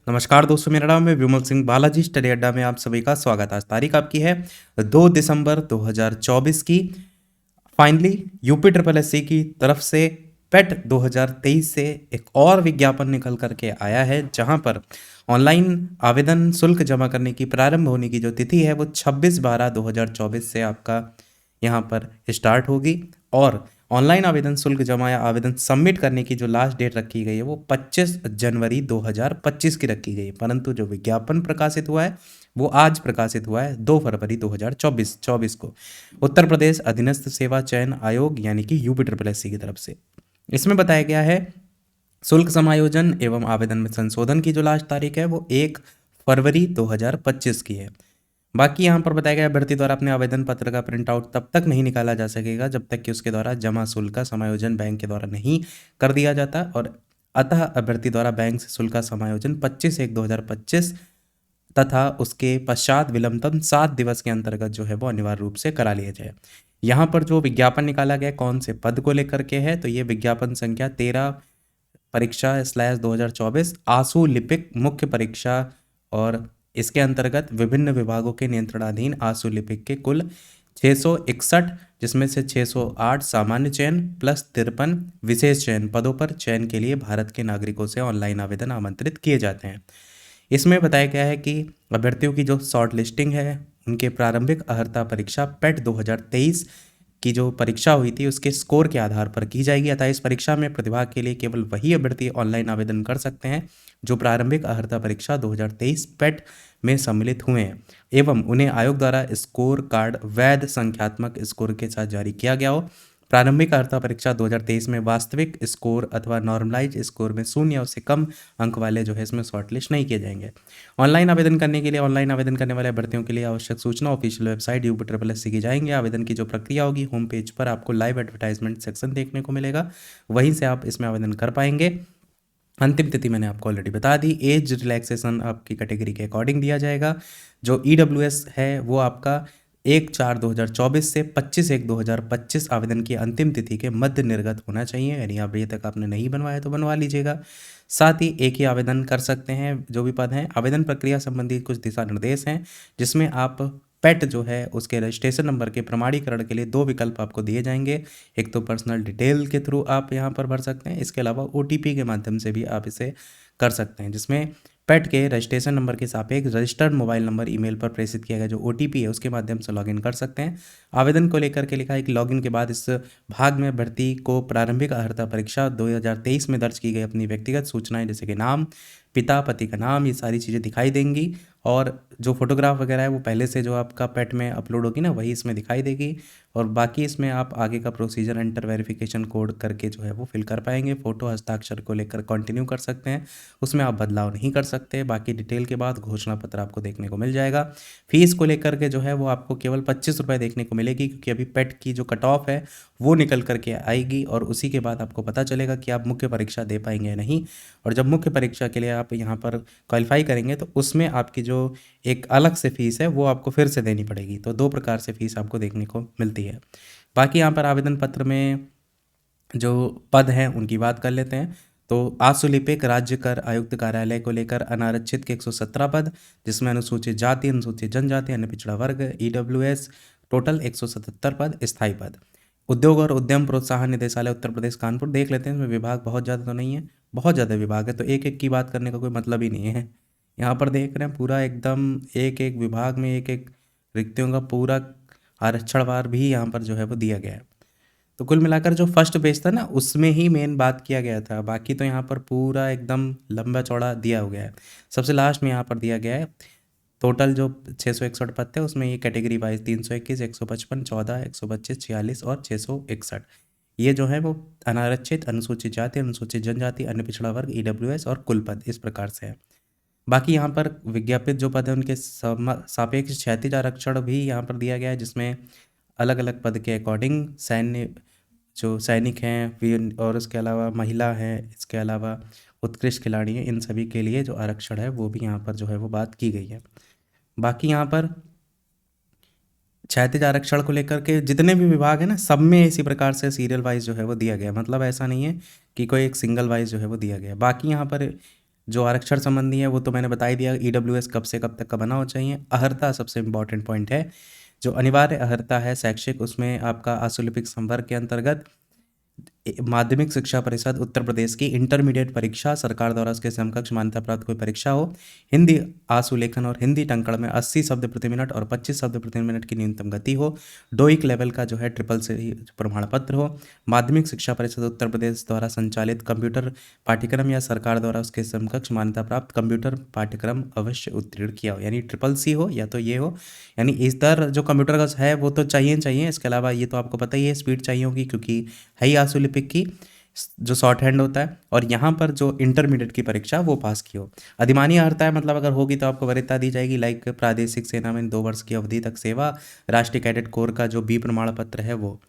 नमस्कार दोस्तों, मेरा नाम है विमल सिंह बालाजी। स्टडी अड्डा में आप सभी का स्वागत है। आज तारीख आपकी है 2 दिसंबर 2024 की। फाइनली यूपी ट्रिपल एससी की तरफ से पेट 2023 से एक और विज्ञापन निकल करके आया है, जहां पर ऑनलाइन आवेदन शुल्क जमा करने की प्रारंभ होने की जो तिथि है वो 26/12/2024 से आपका यहाँ पर स्टार्ट होगी। और ऑनलाइन आवेदन शुल्क जमा या आवेदन सबमिट करने की जो लास्ट डेट रखी गई है वो 25 जनवरी 2025 की रखी गई है, परंतु जो विज्ञापन प्रकाशित हुआ है वो आज प्रकाशित हुआ है 2 फरवरी 2024 को उत्तर प्रदेश अधीनस्थ सेवा चयन आयोग यानी कि यूपी ट्रिपल एससी की तरफ से। इसमें बताया गया है शुल्क समायोजन एवं आवेदन में संशोधन की जो लास्ट तारीख है वो 1 फरवरी 2025 की है। बाकी यहाँ पर बताया गया अभ्यर्थी द्वारा अपने आवेदन पत्र का प्रिंट आउट तब तक नहीं निकाला जा सकेगा जब तक कि उसके द्वारा जमा शुल्क का समायोजन बैंक के द्वारा नहीं कर दिया जाता, और अतः अभ्यर्थी द्वारा बैंक से शुल्क का समायोजन 25/1/2025 तथा उसके पश्चात विलंबतम 7 दिवस के अंतर्गत जो है वो अनिवार्य रूप से करा लिया जाए। यहाँ पर जो विज्ञापन निकाला गया कौन से पद को लेकर के है, तो ये विज्ञापन संख्या 13 परीक्षा/2024 आशु लिपिक मुख्य परीक्षा, और इसके अंतर्गत विभिन्न विभागों के नियंत्रणाधीन आशु लिपिक के कुल 661, जिसमें से 608 सामान्य चयन प्लस 53 विशेष चयन पदों पर चयन के लिए भारत के नागरिकों से ऑनलाइन आवेदन आमंत्रित किए जाते हैं। इसमें बताया गया है कि अभ्यर्थियों की जो शॉर्ट लिस्टिंग है उनके प्रारंभिक अर्हता परीक्षा पेट 2023 की जो परीक्षा हुई थी उसके स्कोर के आधार पर की जाएगी, अतः इस परीक्षा में प्रतिभाग के लिए केवल वही अभ्यर्थी ऑनलाइन आवेदन कर सकते हैं जो प्रारंभिक अर्हता परीक्षा 2023 पेट में सम्मिलित हुए हैं एवं उन्हें आयोग द्वारा स्कोर कार्ड वैध संख्यात्मक स्कोर के साथ जारी किया गया हो। प्रारंभिक अर्हता परीक्षा 2023 में वास्तविक स्कोर अथवा नॉर्मलाइज स्कोर में 0 या उससे कम अंक वाले जो है इसमें शॉर्टलिस्ट नहीं किए जाएंगे। ऑनलाइन आवेदन करने के लिए ऑनलाइन आवेदन करने वाले अभ्यर्थियों के लिए आवश्यक सूचना official website UP triple SC की जाएंगे। आवेदन की जो प्रक्रिया होगी होम पेज पर आपको लाइव एडवर्टाइजमेंट सेक्शन देखने को मिलेगा, वहीं से आप इसमें आवेदन कर पाएंगे। अंतिम तिथि मैंने आपको ऑलरेडी बता दी। एज रिलैक्सेशन आपकी कैटेगरी के अकॉर्डिंग दिया जाएगा। जो ईडब्ल्यूएस है वो आपका 1/4/2024 से 25/1/2025 आवेदन की अंतिम तिथि के मध्य निर्गत होना चाहिए, यानी अभी तक आपने नहीं बनवाया तो बनवा लीजिएगा। साथ ही एक ही आवेदन कर सकते हैं जो भी पद हैं। आवेदन प्रक्रिया संबंधी कुछ दिशा निर्देश हैं जिसमें आप पेट जो है उसके रजिस्ट्रेशन नंबर के प्रमाणीकरण के लिए 2 विकल्प आपको दिए जाएंगे। एक तो पर्सनल डिटेल के थ्रू आप यहाँ पर भर सकते हैं, इसके अलावा ओटीपी के माध्यम से भी आप इसे कर सकते हैं, जिसमें पेट के रजिस्ट्रेशन नंबर के सापेक्ष रजिस्टर्ड मोबाइल नंबर ईमेल पर प्रेषित किया गया जो ओटीपी है उसके माध्यम से लॉगिन कर सकते हैं। आवेदन को लेकर के लिखा है कि लॉगिन के बाद इस भाग में अभ्यर्थी को प्रारंभिक अर्हता परीक्षा 2023 में दर्ज की गई अपनी व्यक्तिगत सूचनाएं जैसे कि नाम, पिता, पति का नाम, ये सारी चीज़ें दिखाई देंगी, और जो फोटोग्राफ वगैरह है वो पहले से जो आपका पेट में अपलोड होगी ना वही इसमें दिखाई देगी। और बाकी इसमें आप आगे का प्रोसीजर एंटर वेरिफिकेशन कोड करके जो है वो फिल कर पाएंगे। फोटो हस्ताक्षर को लेकर कंटिन्यू कर सकते हैं, उसमें आप बदलाव नहीं कर सकते। बाकी डिटेल के बाद घोषणा पत्र आपको देखने को मिल जाएगा। फीस को लेकर के जो है वो आपको केवल 25 रुपये देखने को मिलेगी, क्योंकि अभी पेट की जो कट ऑफ है वो निकल करके आएगी और उसी के बाद आपको पता चलेगा कि आप मुख्य परीक्षा दे पाएंगे या नहीं। और जब मुख्य परीक्षा के लिए आप यहाँ पर क्वालिफाई करेंगे तो उसमें आपकी जो एक अलग से फीस है वो आपको फिर से देनी पड़ेगी। तो 2 प्रकार से फीस आपको देखने को मिलती है। बाकी यहाँ पर आवेदन पत्र में जो पद हैं उनकी बात कर लेते हैं। तो आशुलिपिक राज्य कर आयुक्त कार्यालय को लेकर अनारक्षित के 117 पद, जिसमें अनुसूचित जाति, अनुसूचित जनजाति, अन्य पिछड़ा वर्ग, ईडब्ल्यूएस टोटल 177 पद स्थायी पद। उद्योग और उद्यम प्रोत्साहन निदेशालय उत्तर प्रदेश कानपुर देख लेते हैं। इसमें विभाग बहुत ज़्यादा तो नहीं है, बहुत ज़्यादा विभाग है तो एक एक की बात करने का कोई मतलब ही नहीं है। यहाँ पर देख रहे हैं पूरा एकदम एक एक विभाग में एक एक रिक्तियों का पूरा आरक्षणवार भी यहाँ पर जो है वो दिया गया है। तो कुल मिलाकर जो फर्स्ट पेज था ना उसमें ही मेन बात किया गया था, बाकी तो यहाँ पर पूरा एकदम लंबा चौड़ा दिया हो गया है। सबसे लास्ट में यहाँ पर दिया गया है टोटल जो 661 पद थे उसमें ये कैटेगरी वाइज 321, 155, 14, 125, 46 और 661 ये जो है वो अनारक्षित, अनुसूचित जाति, अनुसूचित जनजाति, अन्य पिछड़ा वर्ग, ईडब्ल्यूएस और कुल पद इस प्रकार से है। बाकी यहाँ पर विज्ञापित जो पद है उनके सापेक्ष क्षैतिज आरक्षण भी यहाँ पर दिया गया है, जिसमें अलग अलग पद के अकॉर्डिंग सैन्य जो सैनिक हैं वीर और इसके अलावा महिला हैं, इसके अलावा उत्कृष्ट खिलाड़ी हैं, इन सभी के लिए जो आरक्षण है वो भी यहाँ पर जो है वो बात की गई है। बाकी यहाँ पर क्षैतिज आरक्षण को लेकर के जितने भी विभाग हैं ना सब में इसी प्रकार से सीरियल वाइज जो है वो दिया गया, मतलब ऐसा नहीं है कि कोई एक सिंगल वाइज जो है वो दिया गया। बाकी यहाँ पर जो आरक्षण संबंधी है वो तो मैंने बता ही दिया, ईडब्ल्यूएस कब से कब तक का बना हो चाहिए। अहर्ता सबसे इंपॉर्टेंट पॉइंट है, जो अनिवार्य अहर्ता है शैक्षिक, उसमें आपका आशुलिपिक संवर्ग के अंतर्गत माध्यमिक शिक्षा परिषद उत्तर प्रदेश की इंटरमीडिएट परीक्षा सरकार द्वारा उसके समकक्ष मान्यता प्राप्त कोई परीक्षा हो, हिंदी आशुलेखन और हिंदी टंकण में 80 शब्द प्रति मिनट और 25 शब्द प्रति मिनट की न्यूनतम गति हो, डोइक लेवल का जो है ट्रिपल से प्रमाण पत्र हो, माध्यमिक शिक्षा परिषद उत्तर प्रदेश द्वारा संचालित कंप्यूटर पाठ्यक्रम या सरकार द्वारा उसके समकक्ष मान्यता प्राप्त कंप्यूटर पाठ्यक्रम अवश्य उत्तीर्ण किया हो, यानी ट्रिपल सी हो या तो ये हो, यानी इस तरह जो कंप्यूटर का है वो तो चाहिए। इसके अलावा ये तो आपको पता ही है स्पीड चाहिए होगी, क्योंकि है ही आशुलिपिक की जो शॉर्ट हैंड होता है, और यहाँ पर जो इंटरमीडिएट की परीक्षा वो पास की हो। अधिमानी अर्हता है, मतलब अगर होगी तो आपको वरीयता दी जाएगी, लाइक प्रादेशिक सेना में 2 वर्ष की अवधि तक सेवा, राष्ट्रीय कैडेट कोर का जो बी प्रमाण पत्र है वो।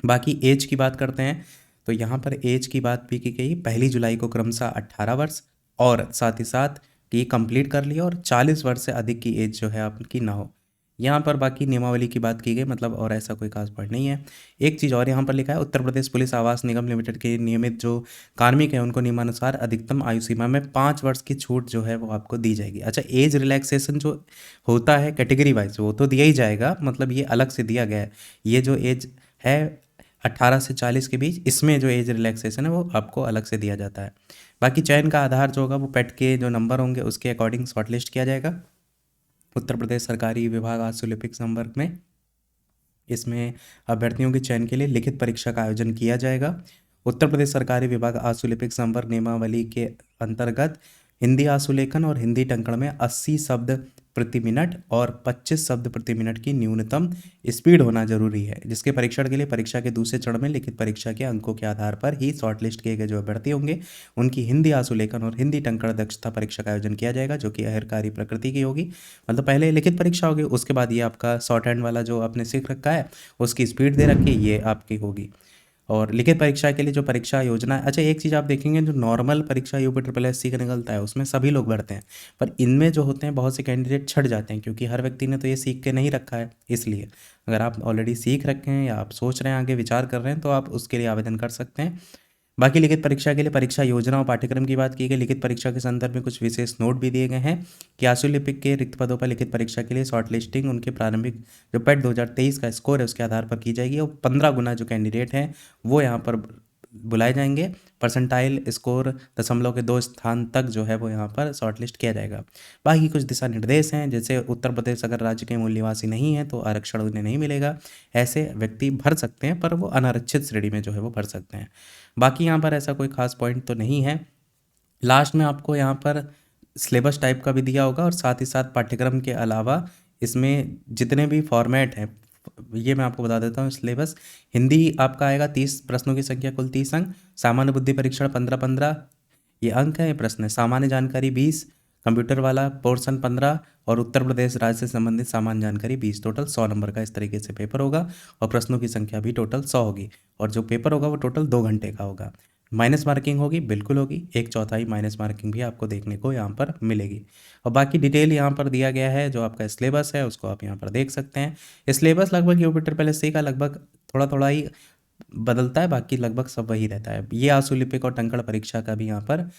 बाकी एज की बात करते हैं, तो यहाँ पर एज की बात भी की गई, 1 जुलाई को क्रमशः 18 वर्ष और साथ ही साथ कि कंप्लीट कर लिया, और 40 वर्ष से अधिक की एज जो है आपकी ना हो। यहाँ पर बाकी नियमावली की बात की गई, मतलब और ऐसा कोई खास पॉइंट नहीं है। एक चीज़ और यहाँ पर लिखा है, उत्तर प्रदेश पुलिस आवास निगम लिमिटेड के नियमित जो कार्मिक हैं उनको नियमानुसार अधिकतम आयु सीमा में 5 वर्ष की छूट जो है वो आपको दी जाएगी। अच्छा, एज रिलैक्सेशन जो होता है कैटेगरी वाइज वो तो दिया ही जाएगा, मतलब ये अलग से दिया गया है। ये जो एज है 18 से 40 के बीच, इसमें जो एज रिलैक्सेशन है वो आपको अलग से दिया जाता है। बाकी चयन का आधार जो होगा वो पेट के जो नंबर होंगे उसके अकॉर्डिंग शॉर्टलिस्ट किया जाएगा। उत्तर प्रदेश सरकारी विभाग आशुलिपिक संवर्ग में इसमें अभ्यर्थियों के चयन के लिए लिखित परीक्षा का आयोजन किया जाएगा। उत्तर प्रदेश सरकारी विभाग आशुलिपिक संवर्ग नियमावली के अंतर्गत हिंदी आशुलेखन और हिंदी टंकण में 80 शब्द प्रति मिनट और 25 शब्द प्रति मिनट की न्यूनतम स्पीड होना जरूरी है, जिसके परीक्षण के लिए परीक्षा के दूसरे चरण में लिखित परीक्षा के अंकों के आधार पर ही शॉर्टलिस्ट किए गए जो अभ्यर्थी होंगे उनकी हिंदी आशुलेखन और हिंदी टंकण दक्षता परीक्षा का आयोजन किया जाएगा, जो कि अहरकारी प्रकृति की होगी। मतलब पहले लिखित परीक्षा होगी, उसके बाद ये आपका शॉर्ट हैंड वाला जो आपने सीख रखा है उसकी स्पीड दे रखी है, ये आपकी होगी। और लिखित परीक्षा के लिए जो परीक्षा योजना है, अच्छा एक चीज़ आप देखेंगे, जो नॉर्मल परीक्षा यूपी ट्रिपल एस सी का निकलता है उसमें सभी लोग भरते हैं, पर इनमें जो होते हैं बहुत से कैंडिडेट छट जाते हैं, क्योंकि हर व्यक्ति ने तो ये सीख के नहीं रखा है। इसलिए अगर आप ऑलरेडी सीख रखे हैं या आप सोच रहे हैं आगे विचार कर रहे हैं तो आप उसके लिए आवेदन कर सकते हैं। बाकी लिखित परीक्षा के लिए परीक्षा योजना और पाठ्यक्रम की बात की गई। लिखित परीक्षा के संदर्भ में कुछ विशेष नोट भी दिए गए हैं कि आशुलिपिक के रिक्त पदों पर लिखित परीक्षा के लिए शॉर्ट लिस्टिंग उनके प्रारंभिक जो पेट 2023 का स्कोर है उसके आधार पर की जाएगी, और 15 गुना जो कैंडिडेट हैं वो यहाँ पर बुलाए जाएंगे। परसेंटाइल स्कोर दशमलव के 2 स्थान तक जो है वो यहाँ पर शॉर्टलिस्ट किया जाएगा। बाकी कुछ दिशा निर्देश हैं, जैसे उत्तर प्रदेश अगर राज्य के मूल निवासी नहीं है तो आरक्षण उन्हें नहीं मिलेगा, ऐसे व्यक्ति भर सकते हैं पर वो अनारक्षित श्रेणी में जो है वो भर सकते हैं। बाकी यहाँ पर ऐसा कोई खास पॉइंट तो नहीं है। लास्ट में आपको यहाँ पर सिलेबस टाइप का भी दिया होगा, और साथ ही साथ पाठ्यक्रम के अलावा इसमें जितने भी फॉर्मेट हैं ये मैं आपको बता देता हूँ। सिलेबस हिंदी आपका आएगा 30 प्रश्नों की संख्या कुल 30 अंक, सामान्य बुद्धि परीक्षण 15-15 ये अंक है, ये प्रश्न है, सामान्य जानकारी 20, कंप्यूटर वाला पोर्शन 15, और उत्तर प्रदेश राज्य से संबंधित सामान्य जानकारी 20, टोटल 100 नंबर का इस तरीके से पेपर होगा, और प्रश्नों की संख्या भी टोटल 100 होगी, और जो पेपर होगा वो टोटल 2 घंटे का होगा। माइनस मार्किंग होगी, बिल्कुल होगी, 1/4 माइनस मार्किंग भी आपको देखने को यहाँ पर मिलेगी। और बाकी डिटेल यहाँ पर दिया गया है, जो आपका सिलेबस है उसको आप यहाँ पर देख सकते हैं। सिलेबस लगभग यूपी ट्रिपल एस सी का लगभग थोड़ा थोड़ा ही बदलता है, बाकी लगभग सब वही रहता है। ये आशुलिपिक और टंकण परीक्षा का भी यहाँ पर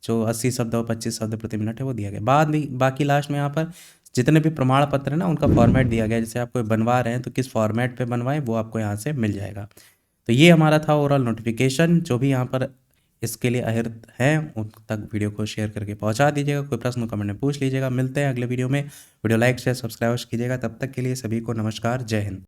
जो 80 शब्द और 25 शब्द प्रति मिनट है वो दिया गया। बाद में बाकी लास्ट में यहाँ पर जितने भी प्रमाण पत्र है ना उनका फॉर्मेट दिया गया है, जैसे आप कोई बनवा रहे हैं तो किस फॉर्मेट पे बनवाएं वो आपको यहाँ से मिल जाएगा। तो ये हमारा था ओवरऑल नोटिफिकेशन। जो भी यहाँ पर इसके लिए अहिर हैं उन तक वीडियो को शेयर करके पहुँचा दीजिएगा। कोई प्रश्न कमेंट में पूछ लीजिएगा। मिलते हैं अगले वीडियो में। वीडियो लाइक शेयर सब्सक्राइब कीजिएगा। तब तक के लिए सभी को नमस्कार, जय हिंद।